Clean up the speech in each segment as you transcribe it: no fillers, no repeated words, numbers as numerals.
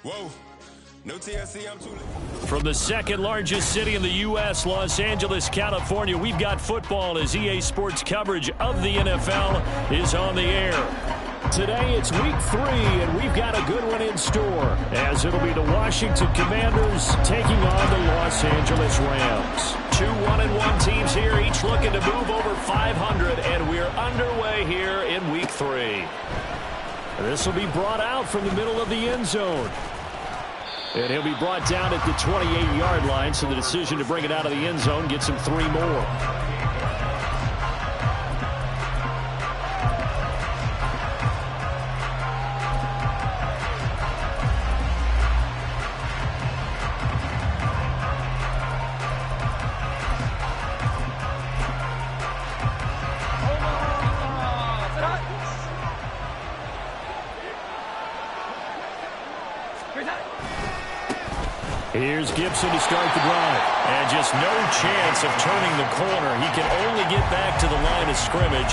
Whoa. No TSC, I'm too late. From the second largest city in the U.S., Los Angeles, California, we've got football as EA Sports coverage of the NFL is on the air. Today it's week 3, and we've got a good one in store, as it'll be the Washington Commanders taking on the Los Angeles Rams. 2 1-1 teams here, each looking to move over 500, and we're underway here in week 3. This will be brought out from the middle of the end zone. And he'll be brought down at the 28-yard line, so the decision to bring it out of the end zone gets him 3 more. Here's Gibson to start the drive. And just no chance of turning the corner. He can only get back to the line of scrimmage.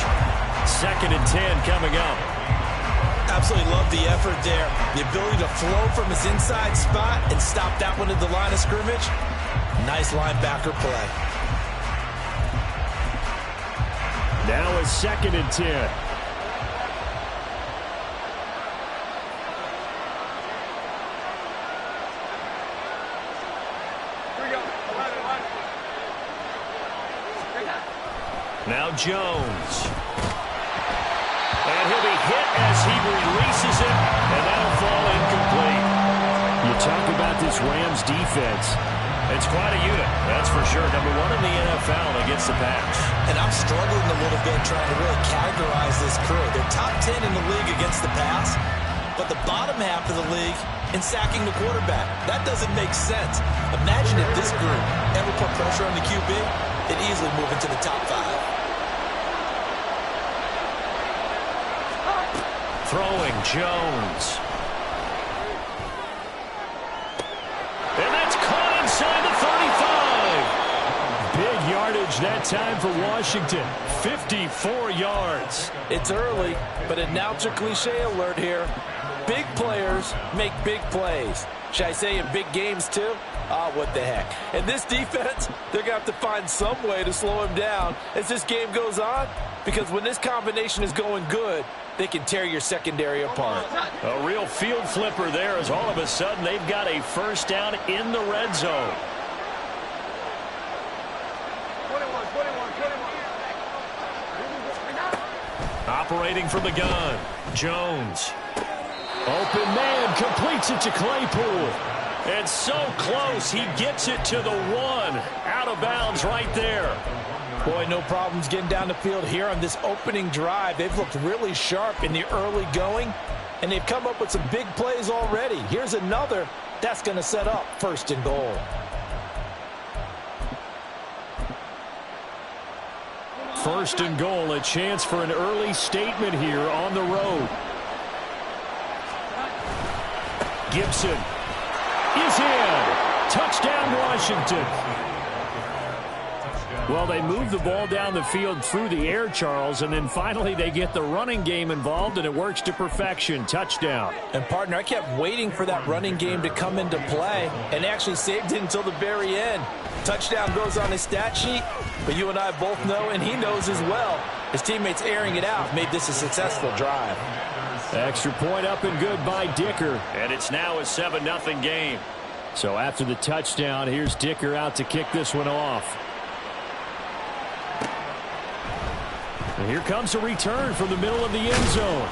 2nd and 10 coming up. Absolutely love the effort there. The ability to flow from his inside spot and stop that one at the line of scrimmage. Nice linebacker play. Now it's 2nd and 10. Now Jones. And he'll be hit as he releases it, and that'll fall incomplete. You talk about this Rams defense. It's quite a unit, that's for sure. Number 1 in the NFL against the pass. And I'm struggling a little bit trying to really categorize this crew. They're top 10 in the league against the pass, but the bottom half of the league in sacking the quarterback. That doesn't make sense. Imagine if this group ever put pressure on the QB, they'd easily move into the top 5. Throwing Jones. And that's caught inside the 35. Big yardage that time for Washington. 54 yards. It's early, but announcer cliche alert here. Big players make big plays. Should I say in big games too? What the heck. And this defense, they're going to have to find some way to slow him down as this game goes on. Because when this combination is going good, they can tear your secondary apart. A real field flipper there as all of a sudden they've got a first down in the red zone. 21. Operating from the gun, Jones. Open man, completes it to Claypool. And so close, he gets it to the 1. Out of bounds right there. Boy, no problems getting down the field here on this opening drive. They've looked really sharp in the early going, and they've come up with some big plays already. Here's another. That's going to set up 1st and goal. First and goal, a chance for an early statement here on the road. Gibson is in. Touchdown, Washington. Well, they move the ball down the field through the air, Charles, and then finally they get the running game involved, and it works to perfection. Touchdown. And, partner, I kept waiting for that running game to come into play and actually saved it until the very end. Touchdown goes on his stat sheet, but you and I both know, and he knows as well, his teammates airing it out made this a successful drive. Extra point up and good by Dicker, and it's now a 7-0 game. So after the touchdown, here's Dicker out to kick this one off. And here comes a return from the middle of the end zone.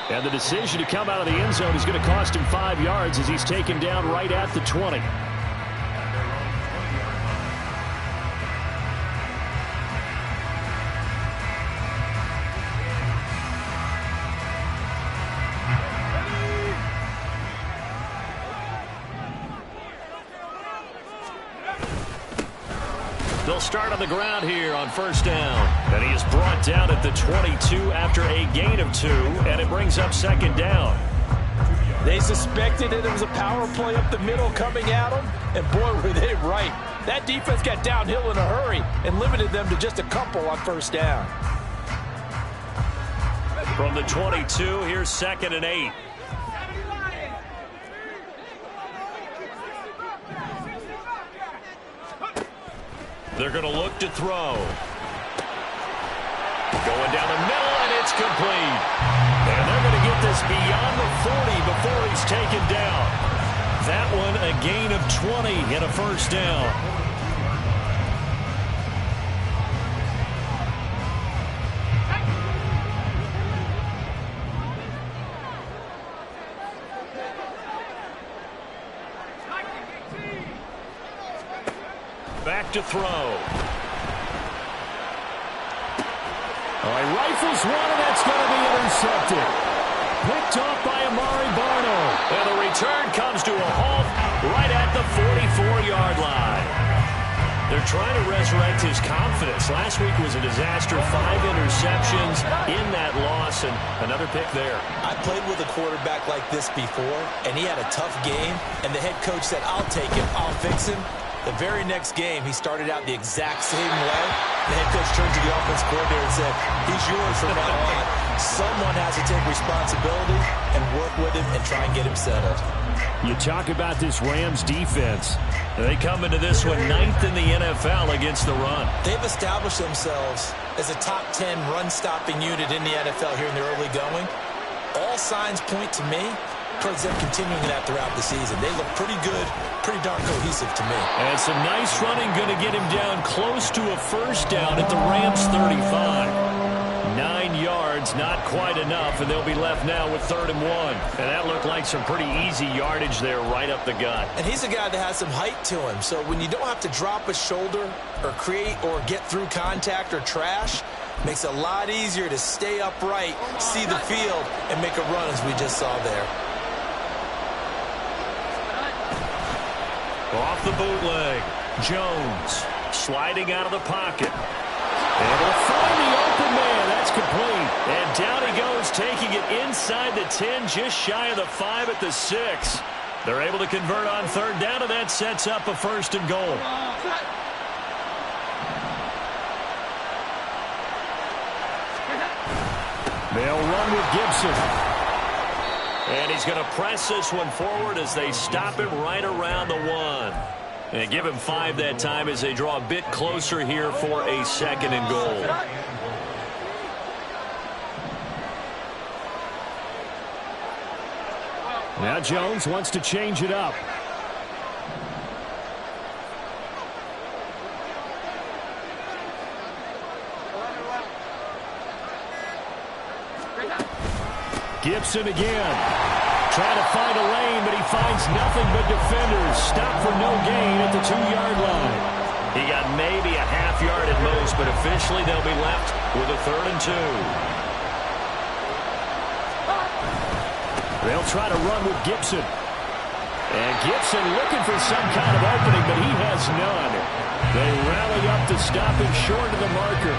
And the decision to come out of the end zone is going to cost him 5 yards as he's taken down right at the 20. They'll start on the ground here on 1st down. And he is brought down at the 22 after a gain of 2, and it brings up 2nd down. They suspected it was a power play up the middle coming at them, and boy, were they right. That defense got downhill in a hurry and limited them to just a couple on 1st down. From the 22, here's 2nd and 8. They're going to look to throw. Going down the middle, and it's complete. And they're going to get this beyond the 40 before he's taken down. That one a gain of 20 and a first down. Back to throw. He rifles one, and that's going to be intercepted. Picked off by Amari Barno. And the return comes to a halt right at the 44-yard line. They're trying to resurrect his confidence. Last week was a disaster. 5 interceptions in that loss, and another pick there. I played with a quarterback like this before, and he had a tough game, and the head coach said, I'll take him, I'll fix him. The very next game, he started out the exact same way. The head coach turned to the offense coordinator and said, he's yours from now on. Someone has to take responsibility and work with him and try and get him settled. You talk about this Rams defense. They come into this one 9th in the NFL against the run. They've established themselves as a top 10 run-stopping unit in the NFL here in the early going. All signs point to me towards them continuing that throughout the season. They look pretty good, pretty darn cohesive to me. And some nice running going to get him down close to a first down at the Rams 35. 9 yards, not quite enough, and they'll be left now with 3rd and 1. And that looked like some pretty easy yardage there right up the gut. And he's a guy that has some height to him, so when you don't have to drop a shoulder or create or get through contact or trash, makes it a lot easier to stay upright, see the field, and make a run as we just saw there. Off the bootleg, Jones sliding out of the pocket. Able to find the open man. That's complete. And down he goes, taking it inside the 10, just shy of the 5 at the 6. They're able to convert on 3rd down, and that sets up a 1st and goal. They'll run with Gibson. And he's going to press this one forward as they stop him right around the 1. And give him 5 that time as they draw a bit closer here for a 2nd and goal. Now Jones wants to change it up. Gibson again. Trying to find a lane, but he finds nothing but defenders. Stop for no gain at the 2-yard line. He got maybe a half yard at most, but officially they'll be left with a 3rd and 2. They'll try to run with Gibson. And Gibson looking for some kind of opening, but he has none. They rally up to stop him short of the marker.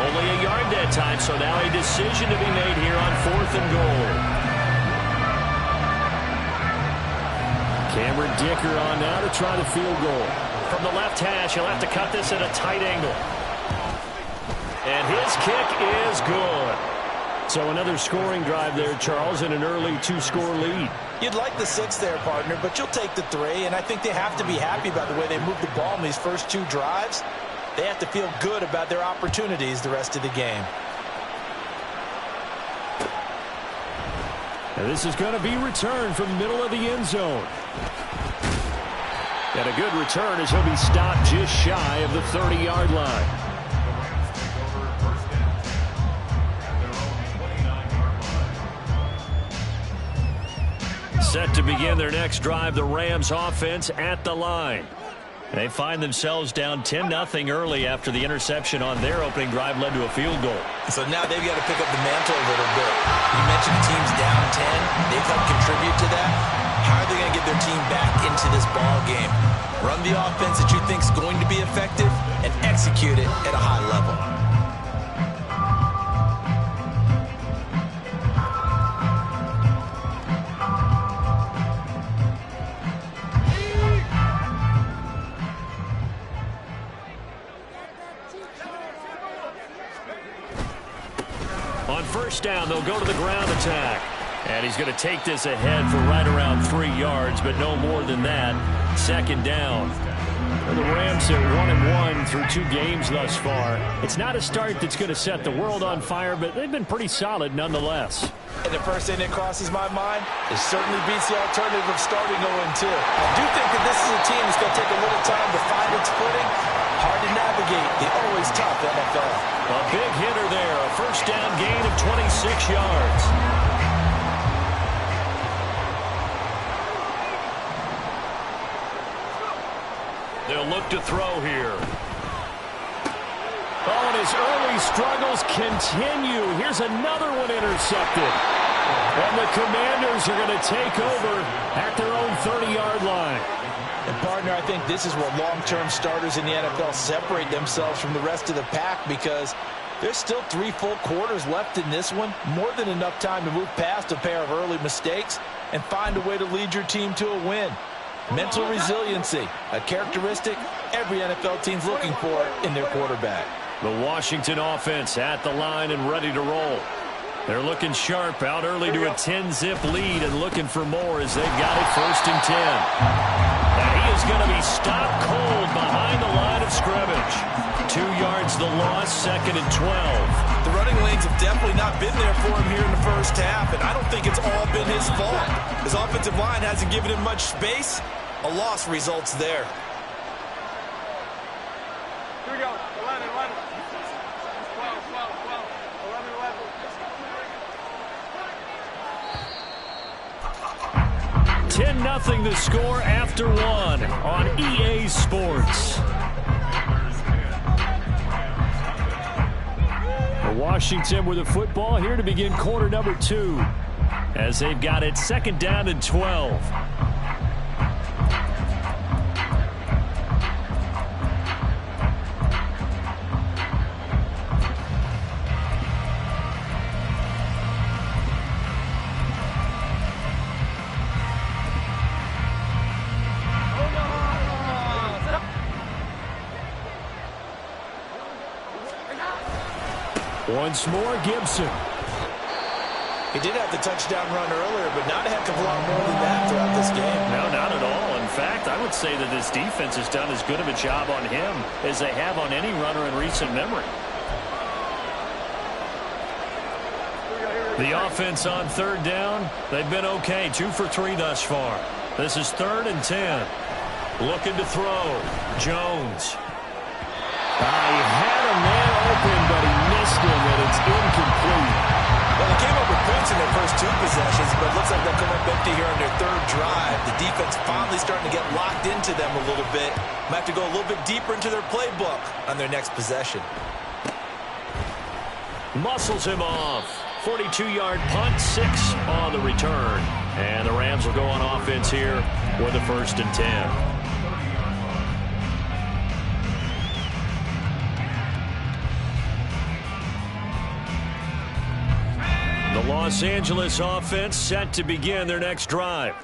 Only a yard that time, so now a decision to be made here on 4th and goal. Cameron Dicker on now to try the field goal. From the left hash, he'll have to cut this at a tight angle. And his kick is good. So another scoring drive there, Charles, and an early 2-score lead. You'd like the 6 there, partner, but you'll take the 3, and I think they have to be happy about the way they moved the ball in these first 2 drives. They have to feel good about their opportunities the rest of the game. And this is going to be returned from the middle of the end zone. And a good return as he'll be stopped just shy of the 30-yard line. Set to begin their next drive, the Rams offense at the line. They find themselves down 10-0 early after the interception on their opening drive led to a field goal. So now they've got to pick up the mantle a little bit. You mentioned the team's down 10. They've helped contribute to that. How are they going to get their team back into this ball game? Run the offense that you think is going to be effective and execute it at a high level. On 1st down, they'll go to the ground attack. And he's going to take this ahead for right around 3 yards, but no more than that. 2nd down. The Rams are 1-1 through 2 games thus far. It's not a start that's going to set the world on fire, but they've been pretty solid nonetheless. And the first thing that crosses my mind, it certainly beats the alternative of starting 0-2. I do think that this is a team that's going to take a little time to find its footing. Hard to navigate the always tough NFL. A big hitter there, a first down gain of 26 yards. They'll look to throw here. Oh, and his early struggles continue. Here's another one intercepted. And the Commanders are going to take over at their own 30-yard line. And, partner, I think this is where long-term starters in the NFL separate themselves from the rest of the pack, because there's still 3 full quarters left in this one. More than enough time to move past a pair of early mistakes and find a way to lead your team to a win. Mental resiliency, a characteristic every NFL team's looking for in their quarterback. The Washington offense at the line and ready to roll. They're looking sharp, out early to a 10-zip lead and looking for more as they've got it 1st and 10. And he is going to be stopped cold behind the line of scrimmage. 2 yards the loss, 2nd and 12. The running lanes have definitely not been there for him here in the first half, and I don't think it's all been his fault. His offensive line hasn't given him much space. A loss results there. Here we go. 11, 11. 12, 12, 12. 11, 11. 10-0 the score after 1 on EA Sports. Washington with the football here to begin quarter number 2 as they've got it 2nd down and 12. Once more, Gibson. He did have the touchdown run earlier, but not a heck of a lot more than that throughout this game. No, not at all. In fact, I would say that this defense has done as good of a job on him as they have on any runner in recent memory. The offense on 3rd down, they've been okay. 2 for 3 thus far. This is 3rd and 10. Looking to throw. Jones. He had a man open, but he missed him, and it's incomplete. Well, they came up with points in their first 2 possessions, but it looks like they'll come up empty here on their 3rd drive. The defense finally starting to get locked into them a little bit. Might have to go a little bit deeper into their playbook on their next possession. Muscles him off. 42-yard punt, 6 on the return. And the Rams will go on offense here with a 1st and 10. The Los Angeles offense set to begin their next drive.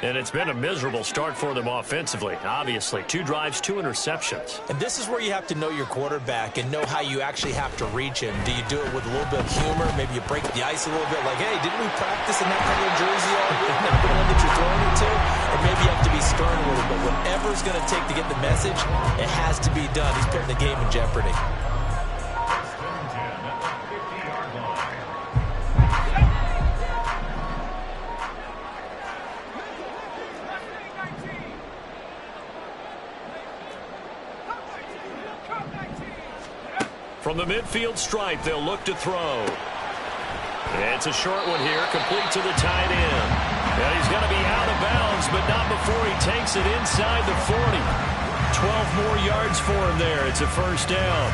And it's been a miserable start for them offensively, obviously. 2 drives, 2 interceptions. And this is where you have to know your quarterback and know how you actually have to reach him. Do you do it with a little bit of humor? Maybe you break the ice a little bit, like, hey, didn't we practice in that color jersey all week? Not the one that you're throwing it to? Or maybe you have to be stern a little bit. Whatever it's going to take to get the message, it has to be done. He's putting the game in jeopardy. From the midfield stripe, they'll look to throw. It's a short one here, complete to the tight end. And he's going to be out of bounds, but not before he takes it inside the 40. 12 more yards for him there. It's a 1st down.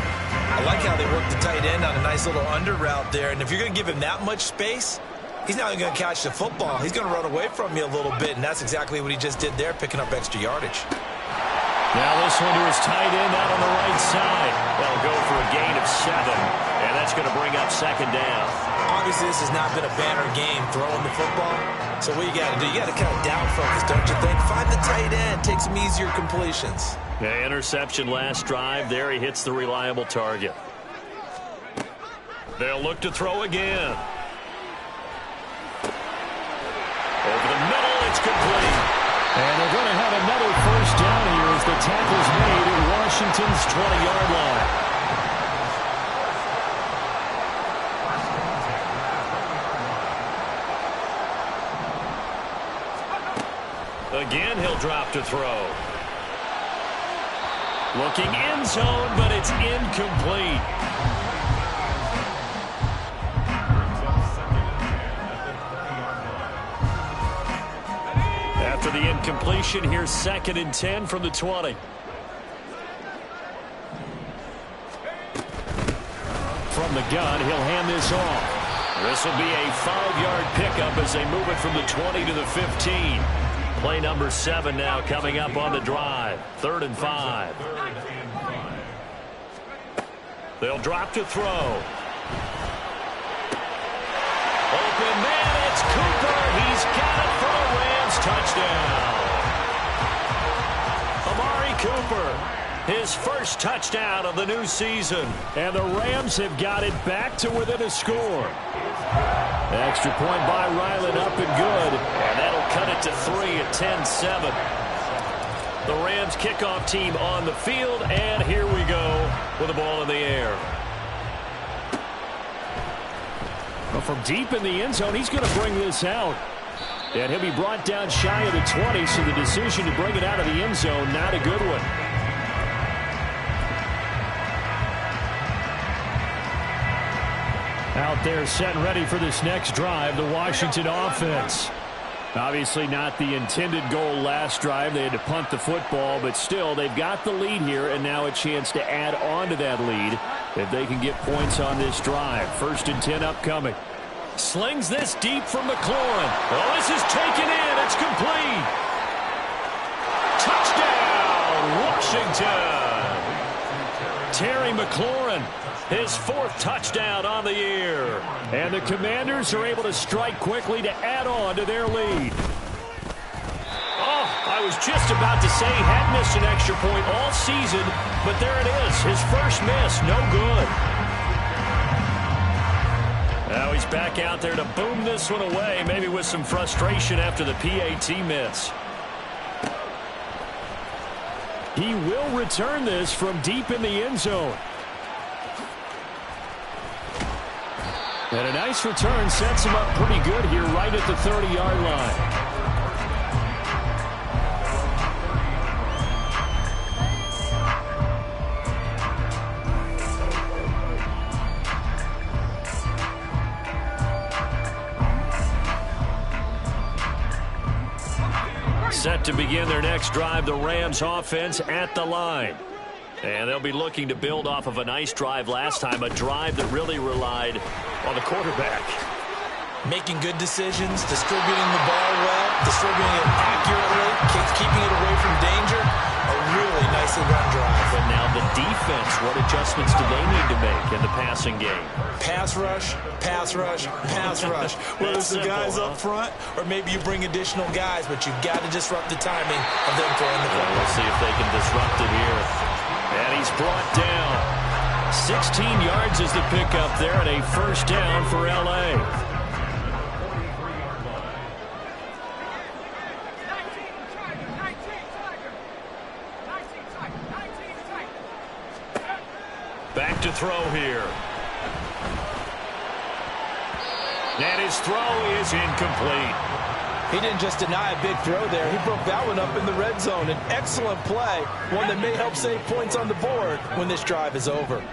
I like how they work the tight end on a nice little under route there. And if you're going to give him that much space, he's not even going to catch the football. He's going to run away from you a little bit, and that's exactly what he just did there, picking up extra yardage. Now this one to his tight end out on the right side. They'll go for a gain of 7, and that's going to bring up 2nd down. Obviously, this has not been a banner game throwing the football. So what you got to do, you got to kind of down focus, don't you think? Find the tight end, take some easier completions. Yeah, interception last drive. There he hits the reliable target. They'll look to throw again. Over the middle, it's complete. And they're going to have another 1st down here as the tackle's made at Washington's 20-yard line. Again, he'll drop to throw. Looking end zone, but it's incomplete. After the incompletion, here's 2nd and 10 from the 20. From the gun, he'll hand this off. This will be a 5-yard pickup as they move it from the 20 to the 15. Play number 7 now coming up on the drive. 3rd and 5. They'll drop to throw. Open man, it's Cooper. He's got it for the Rams touchdown. Amari Cooper, his first touchdown of the new season. And the Rams have got it back to within a score. Extra point by Ryland up and good. And that'll cut it to 3 at 10-7. The Rams kickoff team on the field. And here we go with the ball in the air. Well, from deep in the end zone, he's going to bring this out. And he'll be brought down shy of the 20, so the decision to bring it out of the end zone, not a good one. Out there set and ready for this next drive, the Washington offense. Obviously not the intended goal last drive. They had to punt the football, but still they've got the lead here, and now a chance to add on to that lead if they can get points on this drive. 1st and 10 upcoming. Slings this deep from McLaurin. Oh, this is taken in. It's complete. Touchdown, Washington. Terry McLaurin, his 4th touchdown on the year. And the Commanders are able to strike quickly to add on to their lead. Oh, I was just about to say he had missed an extra point all season, but there it is. His first miss, no good. Now he's back out there to boom this one away, maybe with some frustration after the PAT miss. He will return this from deep in the end zone. And a nice return sets him up pretty good here right at the 30-yard line. Set to begin their next drive, the Rams offense at the line. And they'll be looking to build off of a nice drive last time, a drive that really relied on the quarterback. Making good decisions, distributing the ball well, distributing it accurately, keeping it away from danger. A really nicely run drive. But now the defense, what adjustments do they need to make in the passing game? Pass rush, pass rush, pass rush. Whether it's the guys up front or maybe you bring additional guys, but you've got to disrupt the timing of them throwing the football. We'll see if they can disrupt it here. And he's brought down. 16 yards is the pickup there, and a 1st down for L.A. Back to throw here. And his throw is incomplete. He didn't just deny a big throw there. He broke that one up in the red zone. An excellent play, one that may help save points on the board when this drive is over.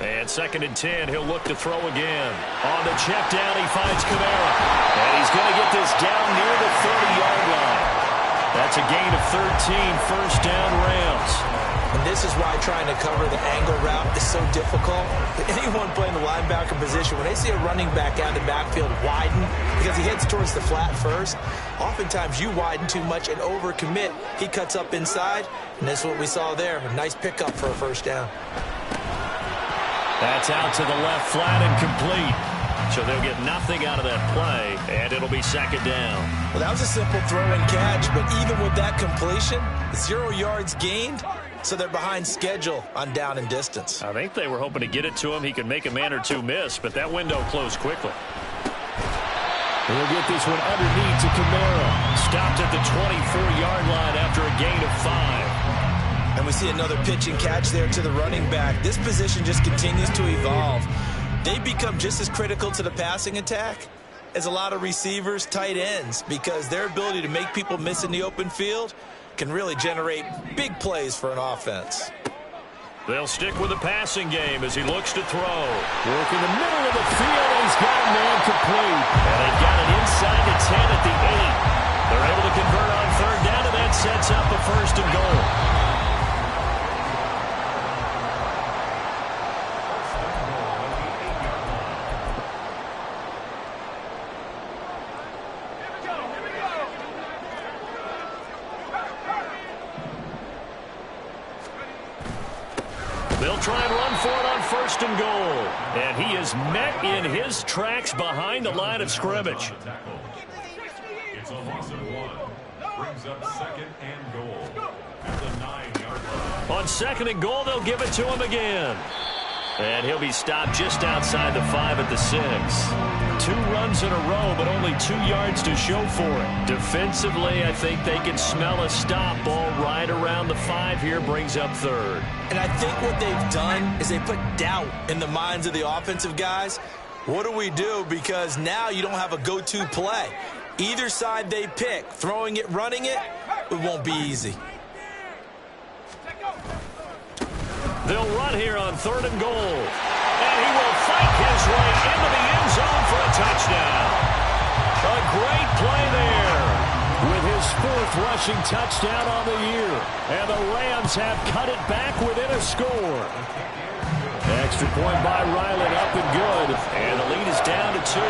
And 2nd and 10, he'll look to throw again. On the check down, he finds Kamara. And he's going to get this down near the 30-yard line. That's a gain of 13, 1st down Rams. And this is why trying to cover the angle route is so difficult. Anyone playing the linebacker position, when they see a running back out of the backfield widen because he heads towards the flat first, oftentimes you widen too much and overcommit. He cuts up inside, and that's what we saw there. A nice pickup for a 1st down. That's out to the left, flat and complete. So they'll get nothing out of that play, and it'll be 2nd down. Well, that was a simple throw and catch, but even with that completion, 0 yards gained, so they're behind schedule on down and distance. I think they were hoping to get it to him. He could make a man or two miss, but that window closed quickly. We'll get this one underneath to Kamara. Stopped at the 24-yard line after a gain of 5. And we see another pitch and catch there to the running back. This position just continues to evolve. They become just as critical to the passing attack as a lot of receivers, tight ends, because their ability to make people miss in the open field can really generate big plays for an offense. They'll stick with the passing game as he looks to throw. Work in the middle of the field, and he's got a man complete. And they've got it inside the 10 at the 8. They're able to convert on third down, and that sets up a 1st and goal. They'll try and run for it on 1st and goal. And he is met in his tracks behind the line of scrimmage. It's a loss of 1. Brings up 2nd and goal at the 9-yard line. On 2nd and goal, they'll give it to him again. And he'll be stopped just outside the 5 at the 6. 2 runs in a row, but only 2 yards to show for it. Defensively, I think they can smell a stop ball right around the 5 here, brings up 3rd. And I think what they've done is they put doubt in the minds of the offensive guys. What do we do? Because now you don't have a go-to play. Either side they pick, throwing it, running it, it won't be easy. They'll run here on 3rd and goal. And he will fight his way into the end zone for a touchdown. A great play there. With his 4th rushing touchdown on the year. And the Rams have cut it back within a score. Extra point by Ryland, up and good. And the lead is down to 2.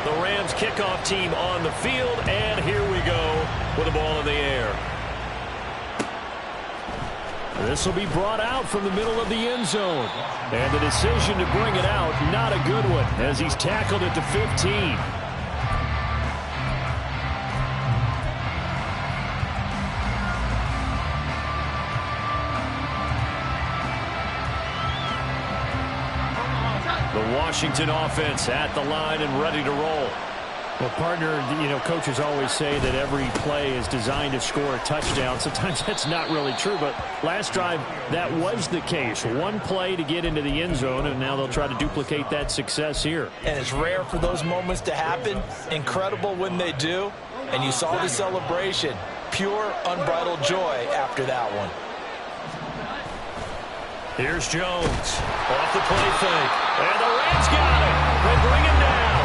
The Rams kickoff team on the field. And here we go with the ball in the air. This will be brought out from the middle of the end zone. And the decision to bring it out, not a good one, as he's tackled at the 15. The Washington offense at the line and ready to roll. Well, partner, coaches always say that every play is designed to score a touchdown. Sometimes that's not really true, but last drive, that was the case. 1 play to get into the end zone, and now they'll try to duplicate that success here. And it's rare for those moments to happen. Incredible when they do. And you saw the celebration. Pure, unbridled joy after that one. Here's Jones. Off the play fake. And the Rams got it. They bring him down.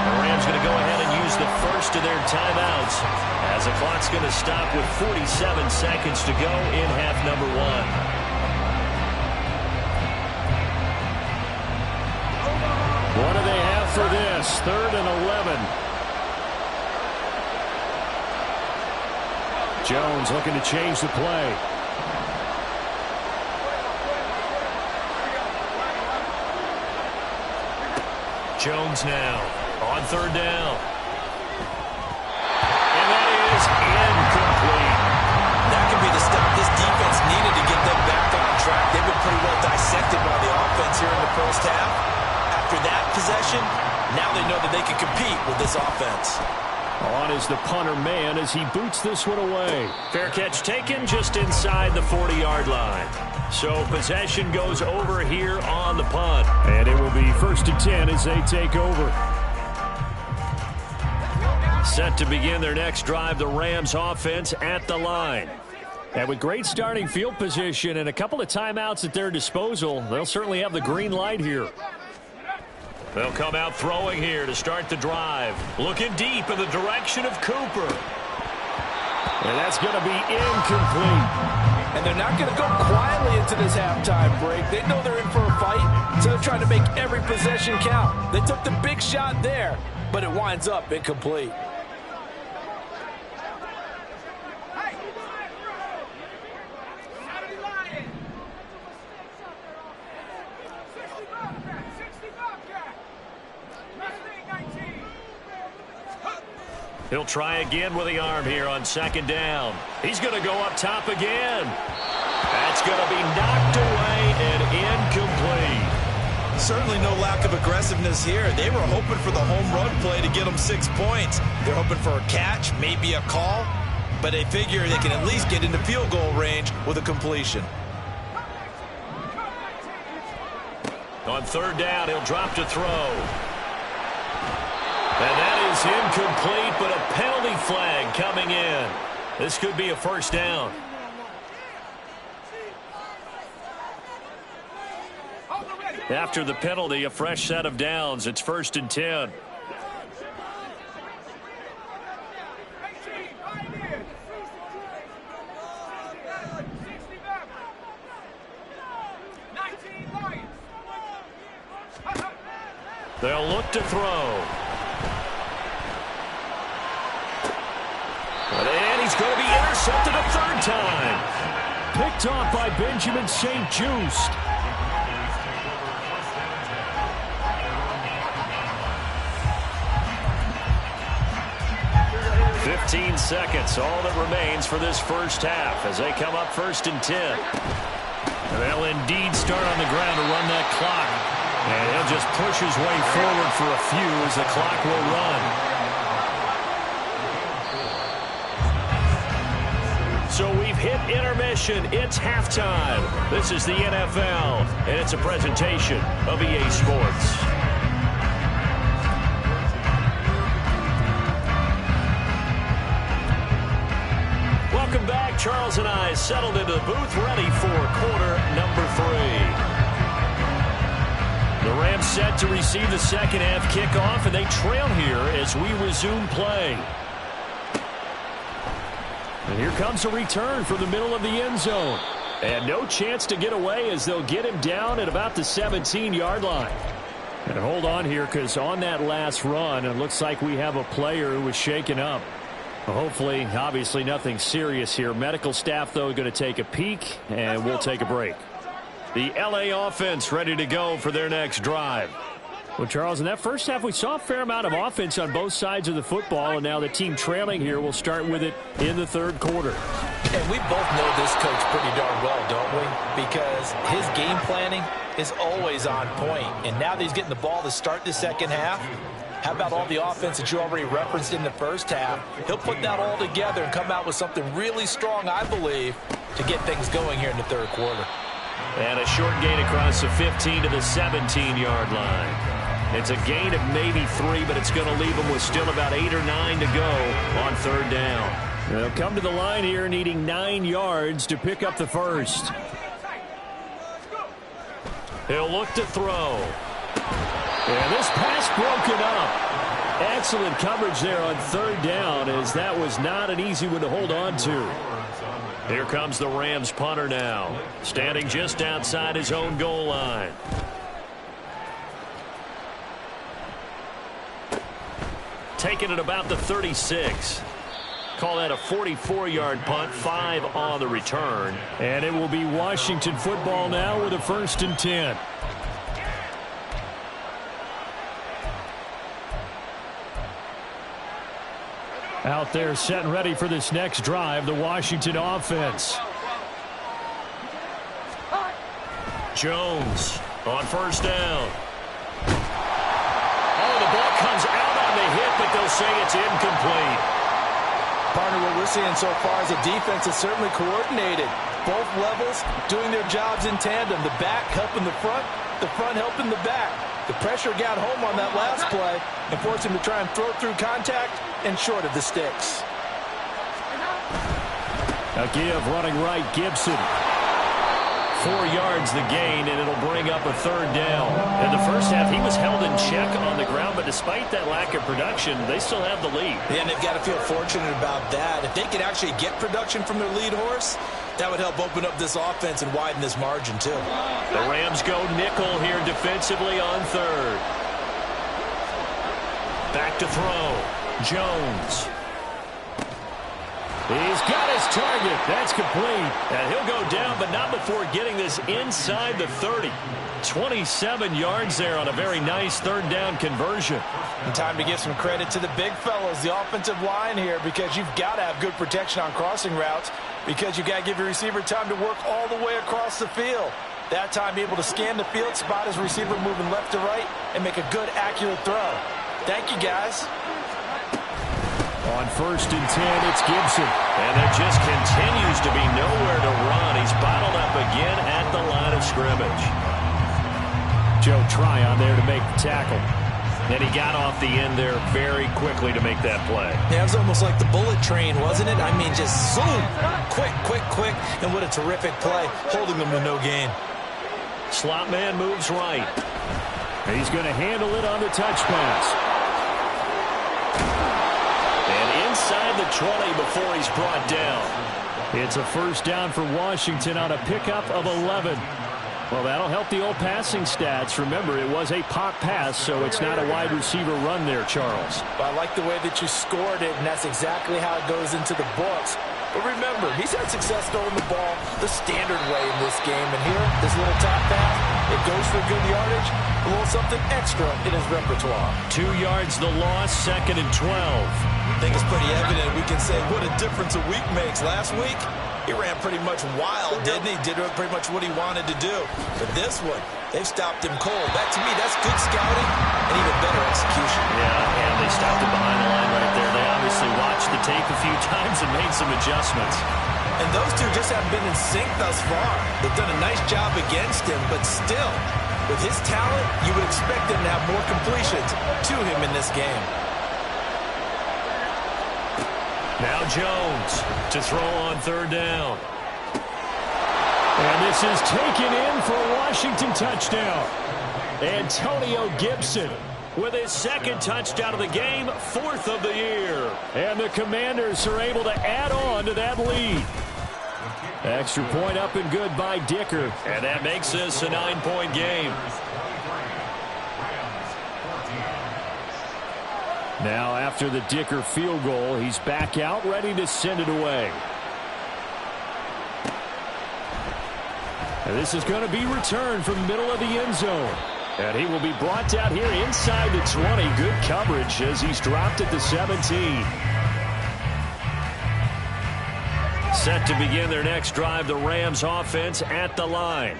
The Rams going to go ahead and use the first of their timeouts as the clock's going to stop with 47 seconds to go in half number 1. What do they have for this? 3rd and 11. Jones looking to change the play. Jones now on 3rd down. And that is incomplete. That could be the stop this defense needed to get them back on track. They've been pretty well dissected by the offense here in the first half. After that possession, now they know that they can compete with this offense. On is the punter man as he boots this one away. Fair catch taken just inside the 40-yard line. So possession goes over here on the punt. And it will be 1st and 10 as they take over. Set to begin their next drive, the Rams offense at the line. And with great starting field position and a couple of timeouts at their disposal, they'll certainly have the green light here. They'll come out throwing here to start the drive. Looking deep in the direction of Cooper. And that's going to be incomplete. And they're not going to go quietly into this halftime break. They know they're in for a fight, so they're trying to make every possession count. They took the big shot there, but it winds up incomplete. He'll try again with the arm here on second down. He's going to go up top again. That's going to be knocked away and incomplete. Certainly no lack of aggressiveness here. They were hoping for the home run play to get them 6 points. They're hoping for a catch, maybe a call, but they figure they can at least get into field goal range with a completion. On third down, he'll drop to throw. And that is incomplete, but a penalty flag coming in. This could be a first down. After the penalty, a fresh set of downs. It's 1st and 10. They'll look to throw. And he's going to be intercepted a third time. Picked off by Benjamin St-Juste. 15 seconds, all that remains for this first half as they come up 1st and 10. They'll indeed start on the ground to run that clock. And he'll just push his way forward for a few as the clock will run. So we've hit intermission. It's halftime. This is the NFL, and it's a presentation of EA Sports. Welcome back. Charles and I settled into the booth, ready for quarter number 3. The Rams set to receive the second half kickoff, and they trail here as we resume play. And here comes a return from the middle of the end zone. And no chance to get away as they'll get him down at about the 17-yard line. And hold on here, because on that last run, it looks like we have a player who was shaken up. Hopefully, obviously nothing serious here. Medical staff, though, going to take a peek, and we'll take a break. The LA offense ready to go for their next drive. Well, Charles, in that first half, we saw a fair amount of offense on both sides of the football, and now the team trailing here will start with it in the third quarter. And we both know this coach pretty darn well, don't we? Because his game planning is always on point. And now that he's getting the ball to start the second half, how about all the offense that you already referenced in the first half? He'll put that all together and come out with something really strong, I believe, to get things going here in the third quarter. And a short gain across the 15 to the 17-yard line. It's a gain of maybe 3, but it's going to leave them with still about 8 or 9 to go on third down. They'll come to the line here needing 9 yards to pick up the first. He'll look to throw. And this pass broken up. Excellent coverage there on third down, as that was not an easy one to hold on to. Here comes the Rams punter now, standing just outside his own goal line. Taking it about the 36. Call that a 44-yard punt, 5 on the return. And it will be Washington football now with a 1st and 10. Out there set and ready for this next drive, the Washington offense. Jones on first down. Oh, the ball comes out on the hit, but they'll say it's incomplete. Partner, what we're seeing so far is a defense that's certainly coordinated. Both levels doing their jobs in tandem. The back helping the front helping the back. The pressure got home on that last play and forced him to try and throw through contact and short of the sticks. A give running right, Gibson. 4 yards the gain, and it'll bring up a third down. In the first half, he was held in check on the ground, but despite that lack of production, they still have the lead. Yeah, and they've got to feel fortunate about that. If they could actually get production from their lead horse, that would help open up this offense and widen this margin, too. The Rams go nickel here defensively on third. Back to throw. Jones. He's got his target. That's complete. And he'll go down, but not before getting this inside the 30. 27 yards there on a very nice third down conversion. And time to give some credit to the big fellas, the offensive line here, because you've got to have good protection on crossing routes, because you've got to give your receiver time to work all the way across the field. That time able to scan the field, spot his receiver moving left to right, and make a good, accurate throw. Thank you, guys. On 1st and 10, it's Gibson. And there just continues to be nowhere to run. He's bottled up again at the line of scrimmage. Joe Tryon there to make the tackle. And he got off the end there very quickly to make that play. Yeah, it was almost like the bullet train, wasn't it? I mean, just zoom. Quick, quick, quick. And what a terrific play, holding them to no gain. Slot man moves right. He's going to handle it on the touch pass. And inside the 20 before he's brought down. It's a first down for Washington on a pickup of 11. Well, that'll help the old passing stats. Remember, it was a pop pass, so it's not a wide receiver run there, Charles. Well, I like the way that you scored it, and that's exactly how it goes into the books. But remember, he's had success throwing the ball the standard way in this game. And here, this little top pass, it goes for good yardage, a little something extra in his repertoire. 2 yards the loss, 2nd and 12. I think it's pretty evident. We can say what a difference a week makes. Last week, he ran pretty much wild, didn't he? Did pretty much what he wanted to do. But this one, they've stopped him cold. That, to me, that's good scouting and even better execution. Yeah, and they stopped him behind the line right there. They obviously watched the tape a few times and made some adjustments. And those two just haven't been in sync thus far. They've done a nice job against him, but still, with his talent, you would expect him to have more completions to him in this game. Now Jones to throw on 3rd down. And this is taken in for a Washington touchdown. Antonio Gibson with his 2nd touchdown of the game, 4th of the year. And the Commanders are able to add on to that lead. Extra point up and good by Dicker. And that makes this a 9-point game. Now after the Dicker field goal, he's back out ready to send it away. And this is going to be returned from the middle of the end zone. And he will be brought down here inside the 20. Good coverage as he's dropped at the 17. Set to begin their next drive, the Rams offense at the line.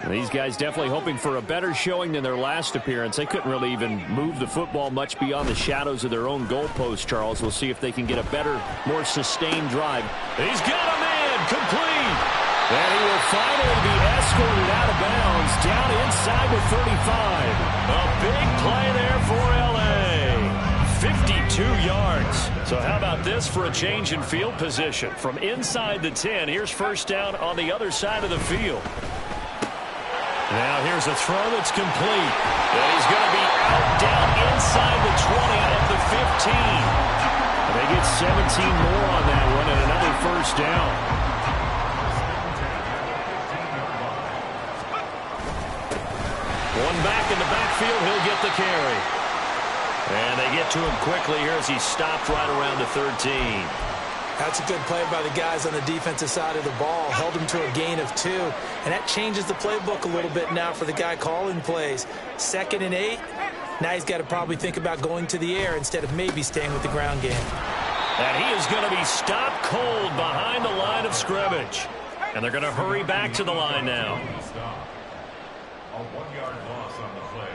These guys definitely hoping for a better showing than their last appearance. They couldn't really even move the football much beyond the shadows of their own goalpost, Charles. We'll see if they can get a better, more sustained drive. He's got a man complete. And he will finally be escorted out of bounds down inside the 35. A big play there for L.A. 52 yards. So how about this for a change in field position? From inside the 10, here's first down on the other side of the field. Now here's a throw that's complete. And he's going to be out down inside the 20 at the 15. And they get 17 more on that one and another first down. One back in the backfield, he'll get the carry. And they get to him quickly here as he stopped right around the 13. That's a good play by the guys on the defensive side of the ball. Held him to a gain of 2. And that changes the playbook a little bit now for the guy calling plays. 2nd and 8. Now he's got to probably think about going to the air instead of maybe staying with the ground game. And he is going to be stopped cold behind the line of scrimmage. And they're going to hurry back to the line now. A 1-yard loss on the play.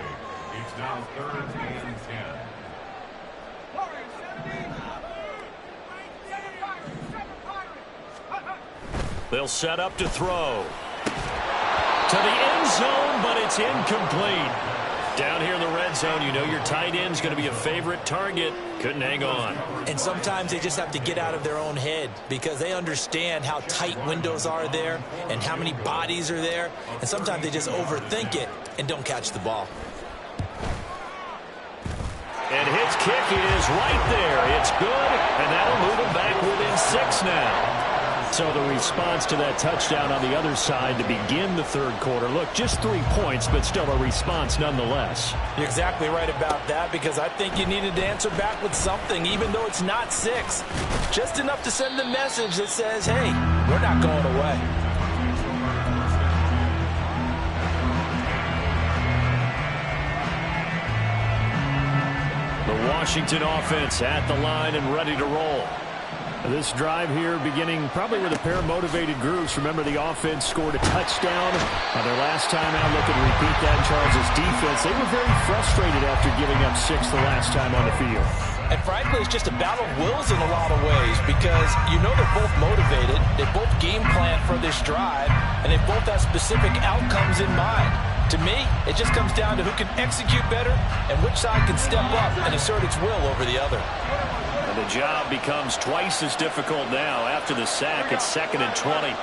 It's now 3rd and 10. They'll set up to throw. To the end zone, but it's incomplete. Down here in the red zone, you know your tight end's going to be a favorite target. Couldn't hang on. And sometimes they just have to get out of their own head because they understand how tight windows are there and how many bodies are there. And sometimes they just overthink it and don't catch the ball. And his kick is right there. It's good, and that'll move him back within 6 now. So the response to that touchdown on the other side to begin the third quarter. Look, just 3 points, but still a response nonetheless. You're exactly right about that, because I think you needed to answer back with something, even though it's not 6. Just enough to send the message that says, hey, we're not going away. The Washington offense at the line and ready to roll. This drive here beginning probably with a pair of motivated groups. Remember, the offense scored a touchdown on their last time out. Look and repeat that in Charles' defense. They were very frustrated after giving up 6 the last time on the field. And frankly, it's just a battle of wills in a lot of ways, because you know they're both motivated. They both game plan for this drive, and they both have specific outcomes in mind. To me, it just comes down to who can execute better and which side can step up and assert its will over the other. And the job becomes twice as difficult now. After the sack, it's 2nd and 20.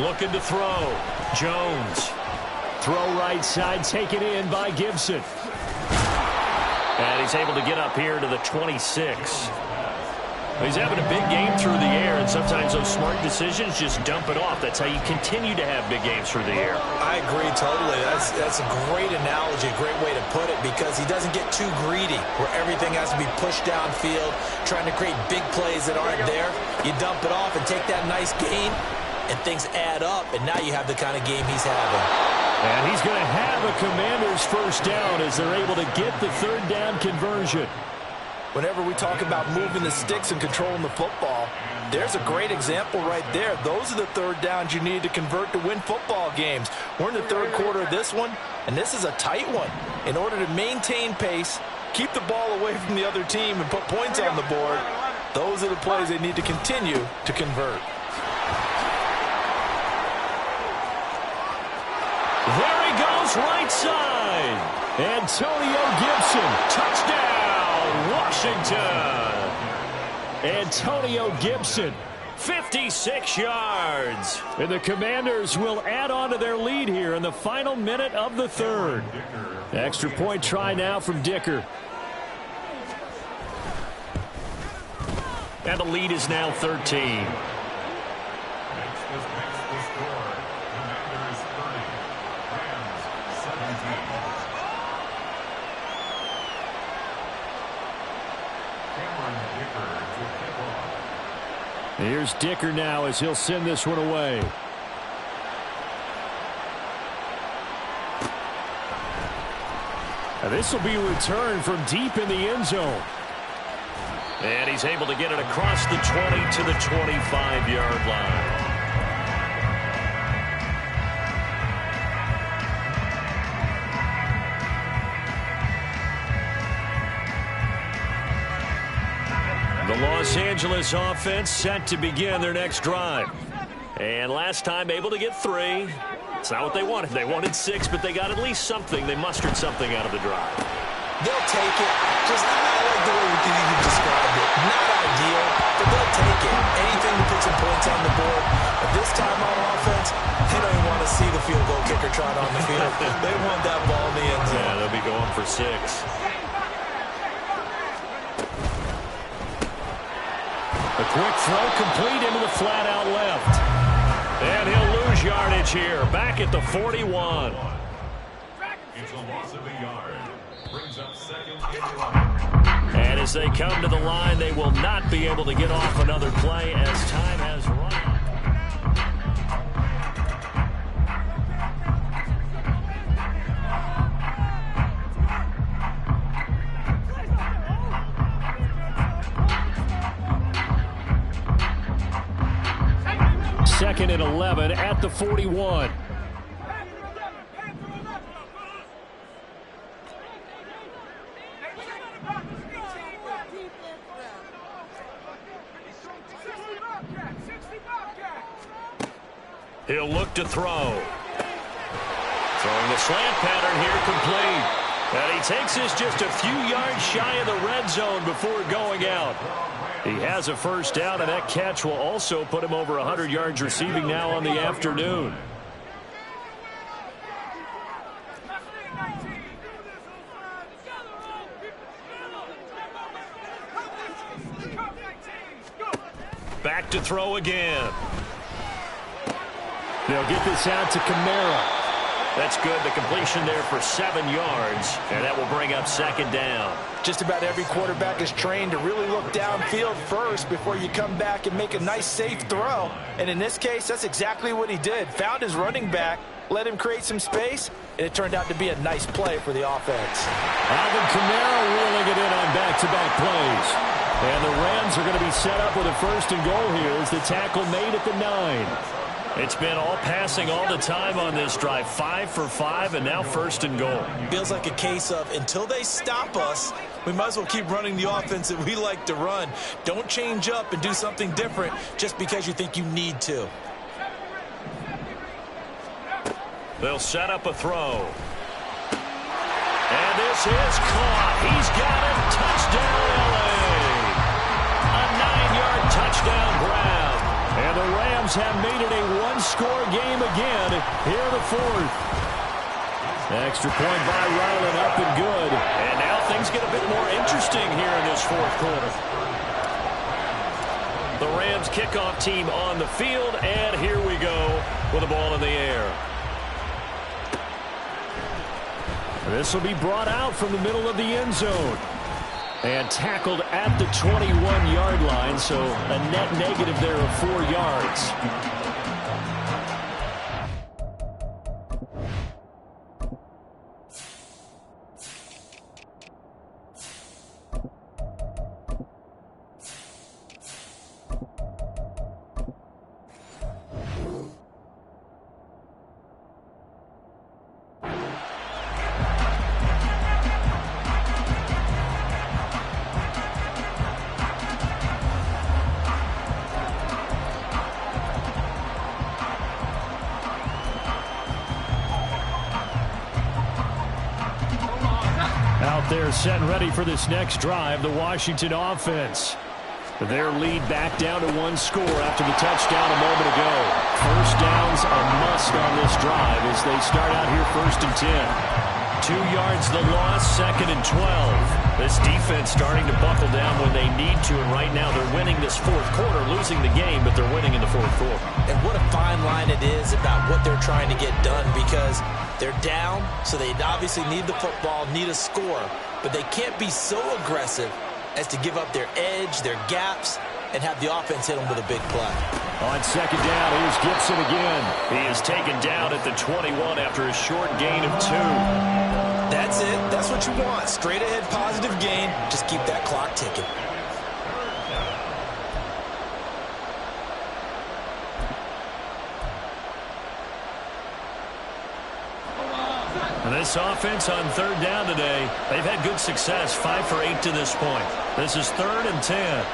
Looking to throw. Jones. Throw right side, taken in by Gibson. And he's able to get up here to the 26. He's having a big game through the air, and sometimes those smart decisions just dump it off. That's how you continue to have big games through the air. I agree totally. That's a great analogy, a great way to put it, because he doesn't get too greedy where everything has to be pushed downfield, trying to create big plays that aren't there. You dump it off and take that nice gain, and things add up, and now you have the kind of game he's having. And he's going to have a Commanders first down as they're able to get the third down conversion. Whenever we talk about moving the sticks and controlling the football, there's a great example right there. Those are the third downs you need to convert to win football games. We're in the third quarter of this one, and this is a tight one. In order to maintain pace, keep the ball away from the other team, and put points on the board, those are the plays they need to continue to convert. There he goes, right side. Antonio Gibson, touchdown. Washington. Antonio Gibson, 56 yards. And the Commanders will add on to their lead here in the final minute of the third. Extra point try now from Dicker. And the lead is now 13. Here's Dicker now as he'll send this one away. Now this will be returned from deep in the end zone. And he's able to get it across the 20 to the 25-yard line. The Los Angeles offense set to begin their next drive. And last time able to get 3. It's not what they wanted. They wanted 6, but they got at least something. They mustered something out of the drive. They'll take it. Just, I like the way you described it. Not ideal, but they'll take it. Anything to put some points on the board. But this time on offense, they don't even want to see the field goal kicker trot on the field. They want that ball in the end zone. Yeah, they'll be going for 6. A quick throw complete into the flat out left. And he'll lose yardage here. Back at the 41. It's a loss of a yard. Brings up 2nd and 11. And as they come to the line, they will not be able to get off another play as time has run out. Second and 11 at the 41. He'll look to throw. Throwing the slant pattern here complete. And he takes this just a few yards shy of the red zone before going out. He has a first down, and that catch will also put him over 100 yards receiving now on the afternoon. to throw again. They'll get this out to Kamara. That's good. The completion there for 7 yards, and that will bring up second down. Just about every quarterback is trained to really look downfield first before you come back and make a nice, safe throw. And in this case, that's exactly what he did. Found his running back, let him create some space, and it turned out to be a nice play for the offense. Alvin Kamara wheeling it in on back-to-back plays. And the Rams are going to be set up with a first and goal here as the tackle made at the 9. It's been all passing all the time on this drive. 5 for 5, and now first and goal. Feels like a case of until they stop us, we might as well keep running the offense that we like to run. Don't change up and do something different just because you think you need to. They'll set up a throw. And this is caught. He's got it. Touchdown, L.A. A 9-yard touchdown grab. And the Rams have made it a one-score game again here in the 4th. Extra point by Ryland, up and good. And now things get a bit more interesting here in this 4th quarter. The Rams kickoff team on the field, and here we go with the ball in the air. This will be brought out from the middle of the end zone. And tackled at the 21-yard line, so a net negative there of 4 yards. They're set and ready for this next drive, the Washington offense. Their lead back down to 1 score after the touchdown a moment ago. First down's a must on this drive as they start out here 1st and 10. 2 yards the loss, 2nd and 12. This defense starting to buckle down when they need to, and right now they're winning this 4th quarter, losing the game, but they're winning in the 4th quarter. And what a fine line it is about what they're trying to get done, because they're down, so they obviously need the football, need a score, but they can't be so aggressive as to give up their edge, their gaps, and have the offense hit them with a big play. On 2nd down, here's Gibson again. He is taken down at the 21 after a short gain of 2. That's it. That's what you want. Straight ahead positive gain. Just keep that clock ticking. This offense on 3rd down today, they've had good success, 5 for 8 to this point. This is 3rd and 10.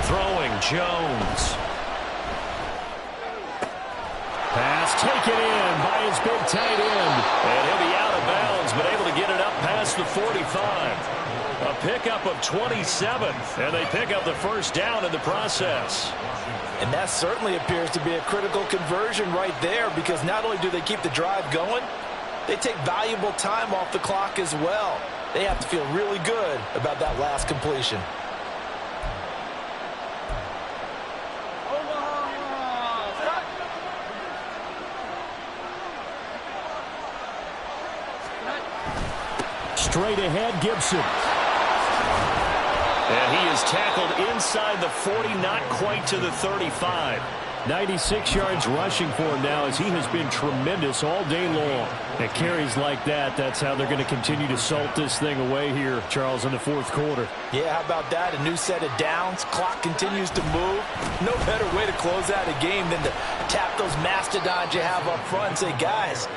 Throwing, Jones. Pass taken in by his big tight end. And he'll be out of bounds, but able to get it up past the 45. A pickup of 27, and they pick up the first down in the process. And that certainly appears to be a critical conversion right there, because not only do they keep the drive going, they take valuable time off the clock as well. They have to feel really good about that last completion. Straight ahead, Gibson. And he is tackled inside the 40, not quite to the 35. 96 yards rushing for him now, as he has been tremendous all day long. At carries like that, that's how they're going to continue to salt this thing away here, Charles, in the 4th quarter. Yeah, how about that? A new set of downs. Clock continues to move. No better way to close out a game than to tap those mastodons you have up front and say, guys,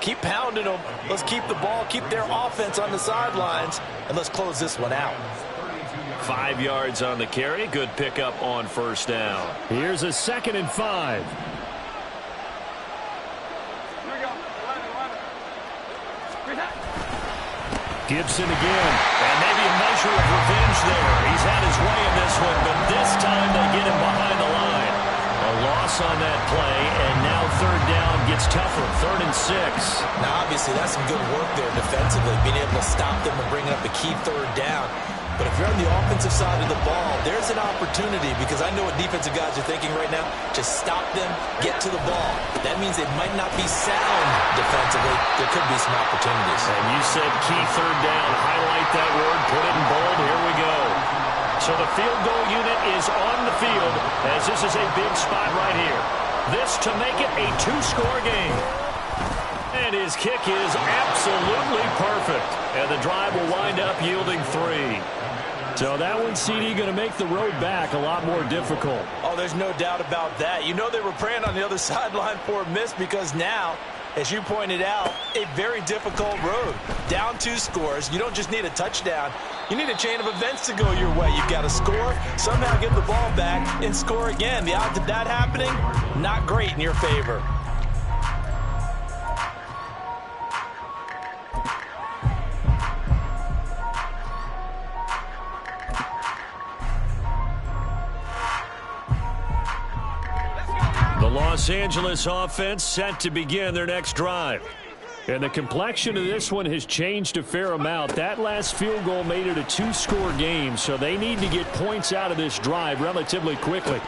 keep pounding them. Let's keep the ball, keep their offense on the sidelines, and let's close this one out. 5 yards on the carry. Good pickup on first down. Here's a 2nd and 5. Gibson again. And maybe a measure of revenge there. He's had his way in this one, but this time they get him behind the line. A loss on that play, and now third down gets tougher. 3rd and 6. Now, obviously, that's some good work there defensively, being able to stop them and bringing up a key 3rd down. But if you're on the offensive side of the ball, there's an opportunity, because I know what defensive guys are thinking right now. Just stop them, get to the ball. That means they might not be sound defensively. There could be some opportunities. And you said key 3rd down. Highlight that word. Put it in bold. Here we go. So the field goal unit is on the field, as this is a big spot right here. This to make it a 2-score game. And his kick is absolutely perfect. And the drive will wind up yielding 3. So that one, CD, going to make the road back a lot more difficult. Oh, there's no doubt about that. You know they were praying on the other sideline for a miss, because now, as you pointed out, a very difficult road. Down 2 scores. You don't just need a touchdown. You need a chain of events to go your way. You've got to score, somehow get the ball back, and score again. The odds of that happening, not great in your favor. The Los Angeles offense set to begin their next drive. And the complexion of this one has changed a fair amount. That last field goal made it a 2-score game, so they need to get points out of this drive relatively quickly.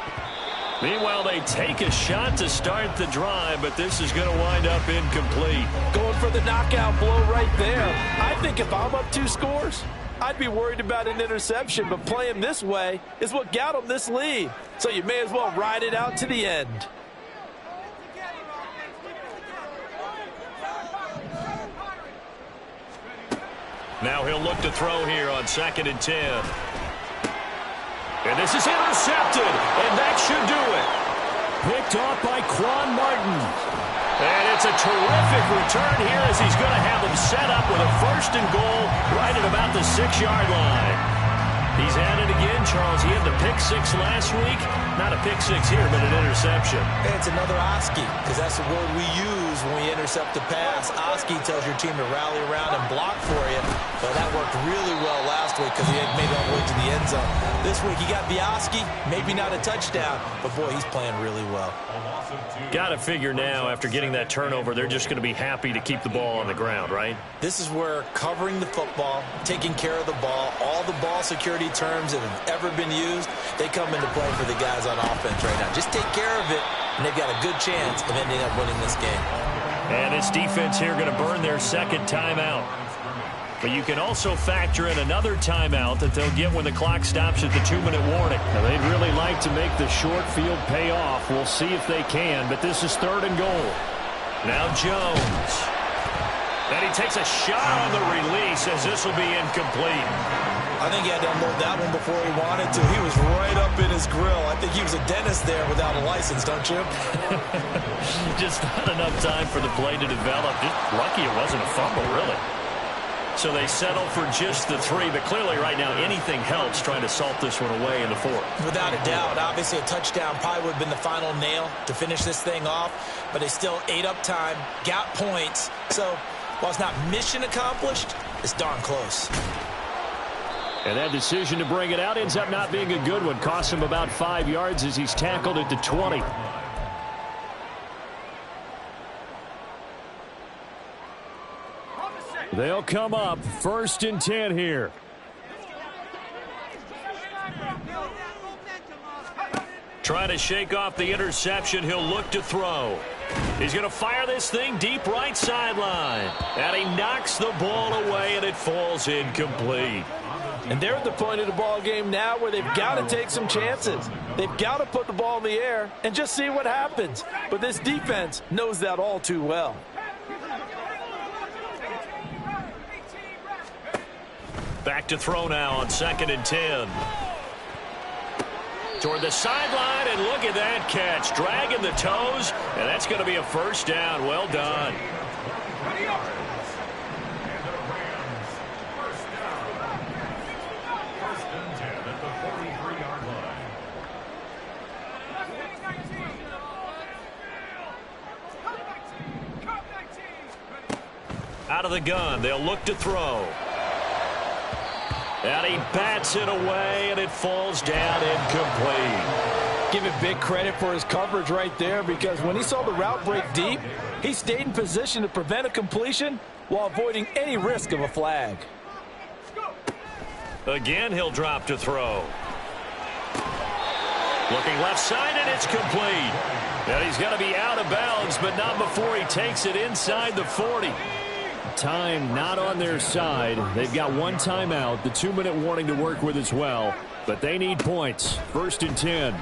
Meanwhile, they take a shot to start the drive, but this is going to wind up incomplete. Going for the knockout blow right there. I think if I'm up 2 scores, I'd be worried about an interception, but playing this way is what got them this lead. So you may as well ride it out to the end. Now he'll look to throw here on 2nd and 10. And this is intercepted, and that should do it. Picked off by Quan Martin. And it's a terrific return here, as he's going to have them set up with a 1st and goal right at about the 6-yard line. He's at it again, Charles. He had the pick 6 last week. Not a pick 6 here, but an interception. And it's another Oski, because that's the word we use when we intercept the pass. Oski tells your team to rally around and block for you. But that worked really well last week, because he had made it all the way to the end zone. This week he got the Oski, maybe not a touchdown, but boy, he's playing really well. Got to figure now, after getting that turnover, they're just going to be happy to keep the ball on the ground, right? This is where covering the football, taking care of the ball, all the ball security terms that have ever been used, they come into play for the guys on offense right now. Just take care of it, and they've got a good chance of ending up winning this game. And this defense here going to burn their 2nd timeout. But you can also factor in another timeout that they'll get when the clock stops at the 2-minute warning. Now, they'd really like to make the short field pay off. We'll see if they can, but this is 3rd and goal. Now Jones. And he takes a shot on the release, as this will be incomplete. I think he had to unload that one before he wanted to. He was right up in his grill. I think he was a dentist there without a license, don't you? Just not enough time for the play to develop. Just lucky it wasn't a fumble, really. So they settle for just the 3, but clearly right now anything helps trying to salt this one away in the 4th. Without a doubt. Obviously a touchdown probably would have been the final nail to finish this thing off, but they still ate up time, got points. So while it's not mission accomplished, it's darn close. And that decision to bring it out ends up not being a good one. Costs him about 5 yards as he's tackled at the 20. They'll come up 1st and 10 here. Trying to shake off the interception. He'll look to throw. He's going to fire this thing deep right sideline. And he knocks the ball away, and it falls incomplete. And they're at the point of the ball game now where they've got to take some chances. They've got to put the ball in the air and just see what happens. But this defense knows that all too well. Back to throw now on 2nd and 10. Toward the sideline, and look at that catch. Dragging the toes, and that's going to be a 1st down. Well done. Out of the gun, they'll look to throw. And he bats it away, and it falls down incomplete. Give him big credit for his coverage right there, because when he saw the route break deep, he stayed in position to prevent a completion while avoiding any risk of a flag. Again, he'll drop to throw. Looking left side, and it's complete. And he's going to be out of bounds, but not before he takes it inside the 40. Time not on their side. They've got one timeout, the 2-minute warning to work with as well. But they need points. 1st and 10.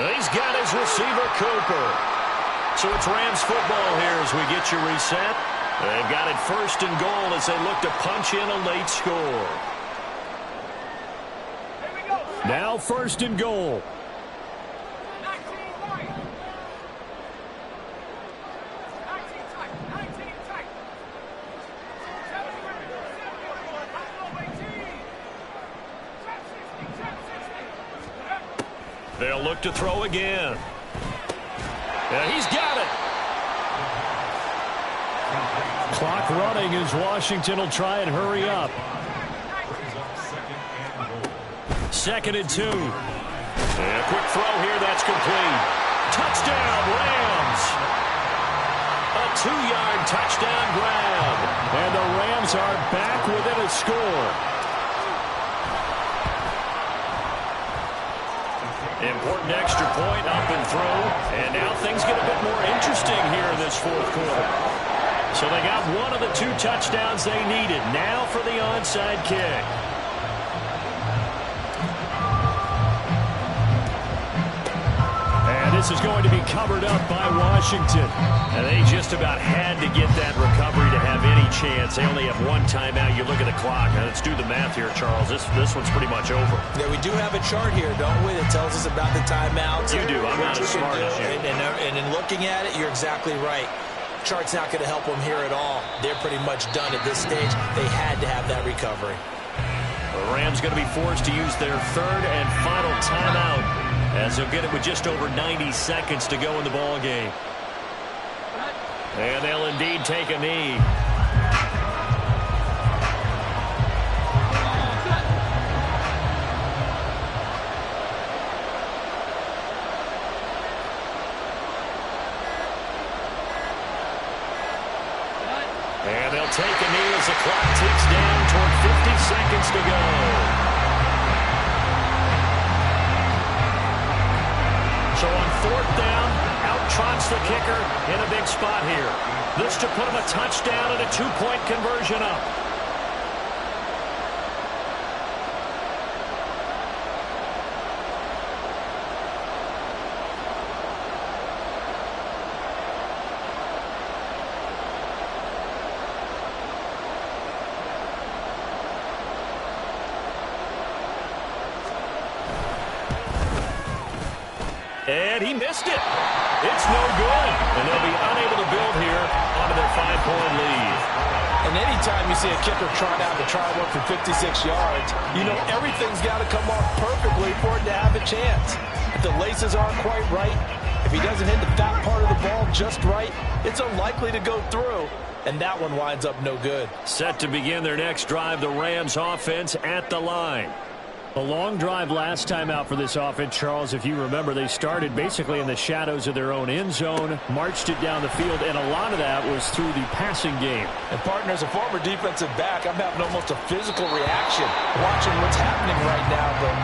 He's got his receiver, Cooper. So it's Rams football here as we get you reset. They've got it 1st and goal as they look to punch in a late score. Now 1st and goal. They'll look to throw again. And he's got it. Clock running as Washington will try and hurry up. 2nd and 2. And a quick throw here. That's complete. Touchdown, Rams. A 2-yard touchdown grab. And the Rams are back within a score. Important extra point up and through. And now things get a bit more interesting here in this 4th quarter. So they got one of the 2 touchdowns they needed. Now for the onside kick. And this is going to be covered up by Washington. And they just about had to get that recovery to have any chance. They only have one timeout. You look at the clock. Now let's do the math here, Charles. This one's pretty much over. Yeah, we do have a chart here, don't we, that tells us about the timeouts. You do. I'm not as smart as you. And in looking at it, you're exactly right. Chart's not going to help them here at all. They're pretty much done at this stage. They had to have that recovery. The Rams going to be forced to use their 3rd and final timeout, as they'll get it with just over 90 seconds to go in the ball game. And they'll indeed take a knee. And they'll take a knee as the clock ticks down toward 50 seconds to go. So on 4th down, out trots the kicker in a big spot here. This to put him a touchdown and a 2-point conversion up. And he missed it. It's no good. And they'll be unable to build here onto their 5-point lead. And anytime you see a kicker trot out to try one from 56 yards, you know everything's got to come off perfectly for it to have a chance. If the laces aren't quite right, if he doesn't hit the fat part of the ball just right, it's unlikely to go through. And that one winds up no good. Set to begin their next drive, the Rams offense at the line. A long drive last time out for this offense, Charles. If you remember, they started basically in the shadows of their own end zone, marched it down the field, and a lot of that was through the passing game. And, partner, as a former defensive back, I'm having almost a physical reaction watching what's happening right now. But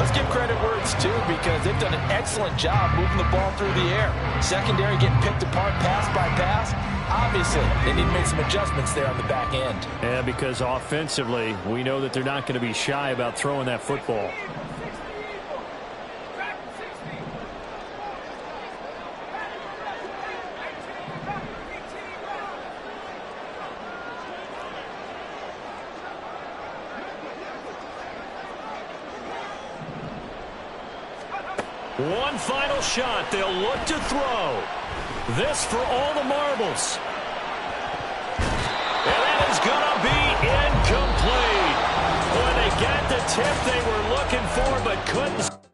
let's give credit where it's due, because they've done an excellent job moving the ball through the air. Secondary getting picked apart pass by pass. Obviously, they need to make some adjustments there on the back end. Yeah, because offensively, we know that they're not going to be shy about throwing that football. One final shot. They'll look to throw. This for all the marbles. And that is going to be incomplete. Boy, they got the tip they were looking for, but couldn't.